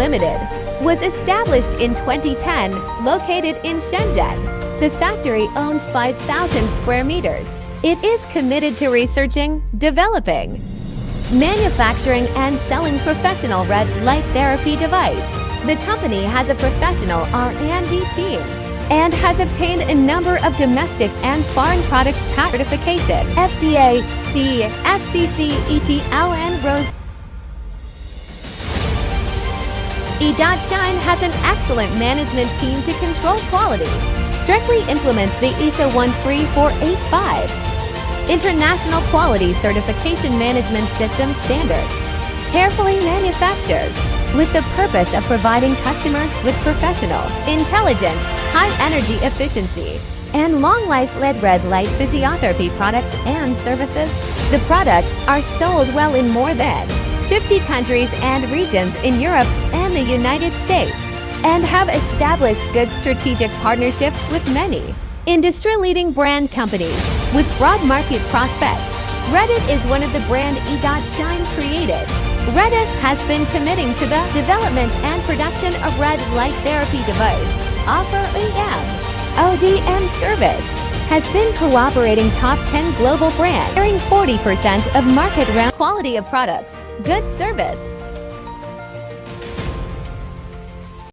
Limited, was established in 2010, located in Shenzhen. The factory owns 5,000 square meters. It is committed to researching, developing, manufacturing, and selling professional red light therapy device. The company has a professional R&D team and has obtained a number of domestic and foreign product certification, FDA, CE, FCC, ETL, Rose. E.Shine has an excellent management team to control quality, strictly implements the ISO 13485 International Quality Certification Management System standards, carefully manufactures, with the purpose of providing customers with professional, intelligent, high-energy efficiency, and long-life LED red light physiotherapy products and services. The products are sold well in more than 50 countries and regions in Europe and the United States, and have established good strategic partnerships with many industry-leading brand companies with broad market prospects. Reddit is one of the brand E.Shine created. Reddit has been committing to the development and production of red light therapy device, offer ODM service, has been cooperating top 10 global brands, carrying 40% of market round quality of products, good service,